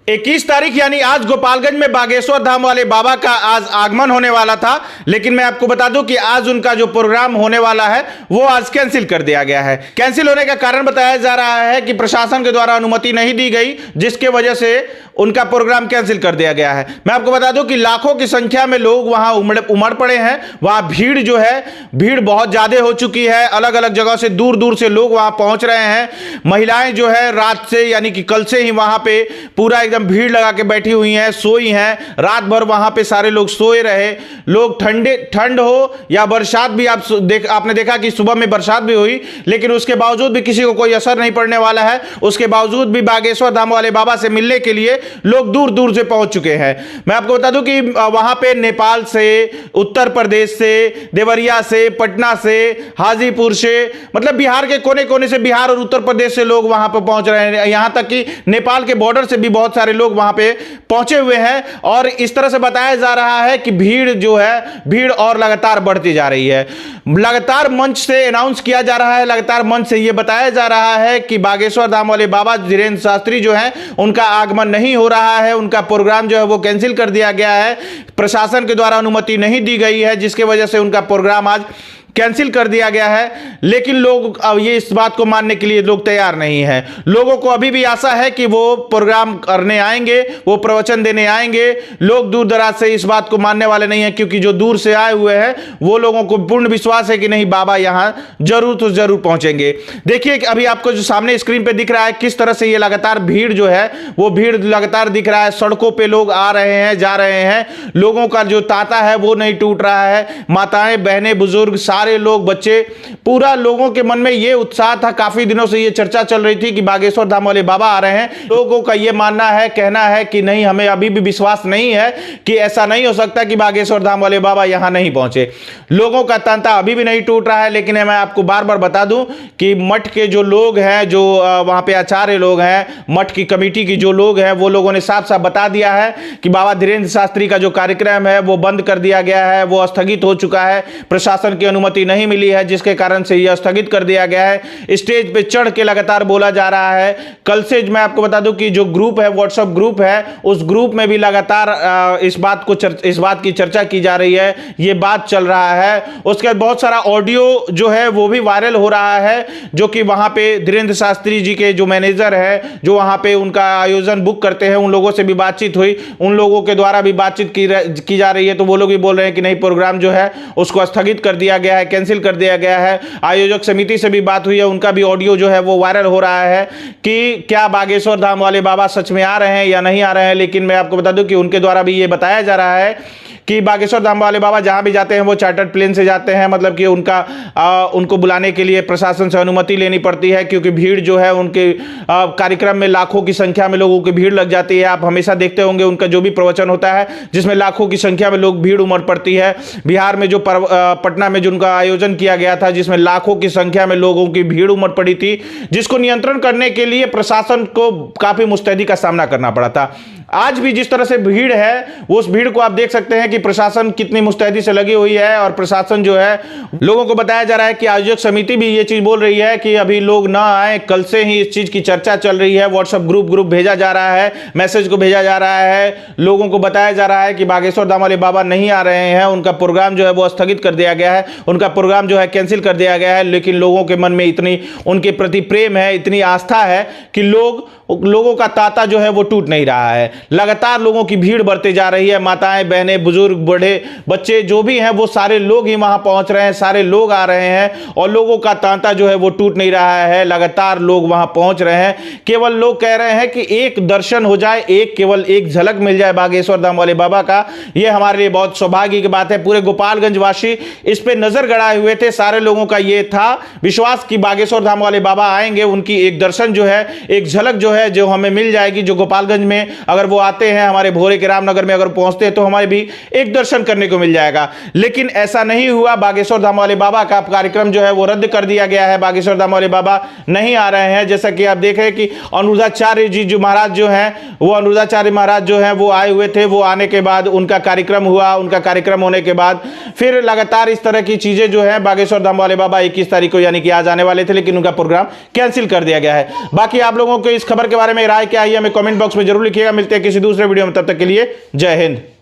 21 तारीख यानी आज गोपालगंज में बागेश्वर धाम वाले बाबा का आज आगमन होने वाला था, लेकिन मैं आपको बता दूं कि आज उनका जो प्रोग्राम होने वाला है वो आज कैंसिल कर दिया गया है। कैंसिल होने का कारण बताया जा रहा है कि प्रशासन के द्वारा अनुमति नहीं दी गई, जिसके वजह से उनका प्रोग्राम कैंसिल कर दिया गया है। मैं आपको बता दूं कि लाखों की संख्या में लोग वहां उमड़ पड़े हैं। वहां भीड़ जो है भीड़ बहुत ज्यादा हो चुकी है। अलग अलग जगह से दूर दूर से लोग वहां पहुंच रहे हैं। महिलाएं जो है रात से यानी कि कल से ही वहां पे पूरा एकदम भीड़ लगा के बैठी हुई हैं, सोई हैं। रात भर वहां पे सारे लोग सोए रहे। लोग ठंड हो या बरसात भी आपने देखा कि सुबह में बरसात भी हुई, लेकिन उसके बावजूद भी किसी को कोई असर नहीं पड़ने वाला है। उसके बावजूद भी बागेश्वर धाम वाले बाबा से मिलने के लिए लोग दूर दूर से पहुंच चुके हैं। मैं आपको बता दूं कि वहां पे नेपाल से, उत्तर प्रदेश से, देवरिया से, पटना से, हाजीपुर से, मतलब बिहार के कोने कोने से, बिहार और उत्तर प्रदेश से लोग वहां पर पहुंच रहे हैं। यहां तक कि नेपाल के बॉर्डर से भी बहुत सारे लोग वहां पे पहुंचे हुए हैं। और इस तरह से बताया जा रहा है कि भीड़ जो है भीड़ और लगातार बढ़ती जा रही है। लगातार मंच से अनाउंस किया जा रहा है, लगातार मंच से यह बताया जा रहा है कि बागेश्वर धाम वाले बाबा धीरेन्द्र शास्त्री जो है उनका आगमन नहीं हो रहा है। उनका प्रोग्राम जो है वो कैंसिल कर दिया गया है। प्रशासन के द्वारा अनुमति नहीं दी गई है, जिसके वजह से उनका प्रोग्राम आज कैंसिल कर दिया गया है। लेकिन लोग अब ये इस बात को मानने के लिए लोग तैयार नहीं हैं। लोगों को अभी भी आशा है कि वो प्रोग्राम करने आएंगे, वो प्रवचन देने आएंगे। लोग दूर दराज से इस बात को मानने वाले नहीं हैं, क्योंकि जो दूर से आए हुए हैं वो लोगों को पूर्ण विश्वास है कि नहीं, बाबा यहां जरूर तो जरूर पहुंचेंगे। देखिए अभी आपको जो सामने स्क्रीन पे दिख रहा है किस तरह से ये लगातार भीड़ जो है वो भीड़ लगातार दिख रहा है। सड़कों पे लोग आ रहे हैं, जा रहे हैं। लोगों का जो तांता है वो नहीं टूट रहा है। माताएं, बहनें, बुजुर्ग, सारे लोग, बच्चे, पूरा लोगों के मन में यह उत्साह था। काफी दिनों से यह चर्चा चल रही थी कि बागेश्वर धाम वाले बाबा आ रहे हैं। लोगों का यह मानना है, कहना है कि नहीं, हमें अभी भी विश्वास नहीं है कि ऐसा नहीं हो सकता कि बागेश्वर धाम वाले बाबा यहां नहीं पहुंचे। लोगों का तांता अभी भी नहीं टूट रहा है। लेकिन मैं आपको बार बार बता दूं कि मठ के जो लोग हैं, जो वहां पे आचार्य लोग हैं, मठ की कमेटी की जो लोग हैं, वो लोगों ने साफ साफ बता दिया है कि बाबा धीरेन्द्र शास्त्री का जो कार्यक्रम है वो बंद कर दिया गया है, वो स्थगित हो चुका है। प्रशासन की अनुमति नहीं मिली है, जिसके कारण से यह स्थगित कर दिया गया है। स्टेज पे चढ़ के लगातार बोला जा रहा है। कल से मैं आपको बता दूं कि जो ग्रुप है, व्हाट्सएप ग्रुप है, उस ग्रुप में भी लगातार इस बात की चर्चा की जा रही है, ये बात चल रहा है। उसके बाद बहुत सारा ऑडियो जो है वो भी वायरल हो रहा है, जो कि वहां पे धीरेन्द्र शास्त्री जी के जो मैनेजर है, जो वहां पे उनका आयोजन बुक करते हैं, उन लोगों से भी बातचीत हुई, उन लोगों के द्वारा भी बातचीत की जा रही है। तो वो लोग भी बोल रहे हैं कि नहीं, प्रोग्राम जो है उसको स्थगित कर दिया गया है, कैंसिल कर दिया गया है। आयोजक समिति से भी बात हुई है, उनका भी ऑडियो जो है वो वायरल हो रहा है कि क्या बागेश्वर धाम वाले बाबा सच में आ रहे हैं या नहीं आ रहे हैं। लेकिन मैं आपको बता दूं कि उनके द्वारा भी ये बताया जा रहा है कि बागेश्वर धाम वाले बाबा जहां भी जाते हैं वो चार्टर्ड प्लेन से जाते हैं। मतलब कि उनको बुलाने के लिए प्रशासन से अनुमति लेनी पड़ती है, क्योंकि भीड़ जो है उनके कार्यक्रम में लाखों की संख्या में लोगों की भीड़ लग जाती है। आप हमेशा देखते होंगे उनका जो भी प्रवचन होता है जिसमें लाखों की संख्या में लोग भीड़ उमड़ पड़ती है। बिहार में जो पटना में जो उनका आयोजन किया गया था, जिसमें लाखों की संख्या में लोगों की भीड़ उमड़ पड़ी थी, जिसको नियंत्रण करने के लिए प्रशासन को काफी मुस्तैदी का सामना करना पड़ा था। आज भी जिस तरह से भीड़ है, उस भीड़ को आप देख सकते हैं कि प्रशासन कितनी मुस्तैदी से लगी हुई है। और प्रशासन जो है, लोगों को बताया जा रहा है कि आयोजक समिति भी ये चीज बोल रही है कि अभी लोग ना आए। कल से ही इस चीज की चर्चा चल रही है। व्हाट्सएप ग्रुप भेजा जा रहा है, मैसेज को भेजा जा रहा है, लोगों को बताया जा रहा है कि बागेश्वर धाम वाले बाबा नहीं आ रहे हैं, उनका प्रोग्राम जो है वो स्थगित कर दिया गया है, उनका प्रोग्राम जो है कैंसिल कर दिया गया है। लेकिन लोगों के मन में इतनी उनके प्रति प्रेम है, इतनी आस्था है कि लोगों का तांता जो है वो टूट नहीं रहा है। लगातार लोगों की भीड़ बढ़ती जा रही है। माताएं, बहनें, बुजुर्ग, बूढ़े, बच्चे जो भी हैं वो सारे लोग ही वहां पहुंच रहे हैं, सारे लोग आ रहे हैं। और लोगों का तांता जो है वो टूट नहीं रहा है। लगातार लोग वहां पहुंच रहे हैं। केवल लोग कह रहे हैं कि एक दर्शन हो जाए, केवल एक झलक मिल जाए बागेश्वर धाम वाले बाबा का, यह हमारे लिए बहुत सौभाग्य की बात है। पूरे गोपालगंज वासी इस पे नजर गड़ाए हुए थे। सारे लोगों का यह था विश्वास कि बागेश्वर धाम वाले बाबा आएंगे, उनकी एक दर्शन जो है, एक झलक जो है जो हमें मिल जाएगी। जो गोपालगंज में अगर वो आते हैं, हमारे भोरे के रामनगर में अगर पहुंचते हैं, तो हमारे भी एक दर्शन करने को मिल जाएगा। लेकिन ऐसा नहीं हुआ। बागेश्वर धाम वाले बाबा का कार्यक्रम जो है वो रद्द कर दिया गया है। बागेश्वर धाम वाले बाबा नहीं आ रहे हैं। जैसा कि आप देख रहे हैं कि अनुरुद्धाचार्य जी जो महाराज जो हैं, वो अनुरुद्धाचार्य महाराज जो हैं वो आए हुए थे। वो आने के बाद उनका कार्यक्रम हुआ। उनका कार्यक्रम होने के बाद फिर लगातार इस तरह की चीजें डीजे जो है बागेश्वर धाम वाले बाबा 21 तारीख को यानी कि आज आने वाले थे, लेकिन उनका प्रोग्राम कैंसिल कर दिया गया है। बाकी आप लोगों को इस खबर के बारे में राय क्या है हमें कमेंट बॉक्स में जरूर लिखिएगा। मिलते हैं किसी दूसरे वीडियो में, तब तक के लिए जय हिंद।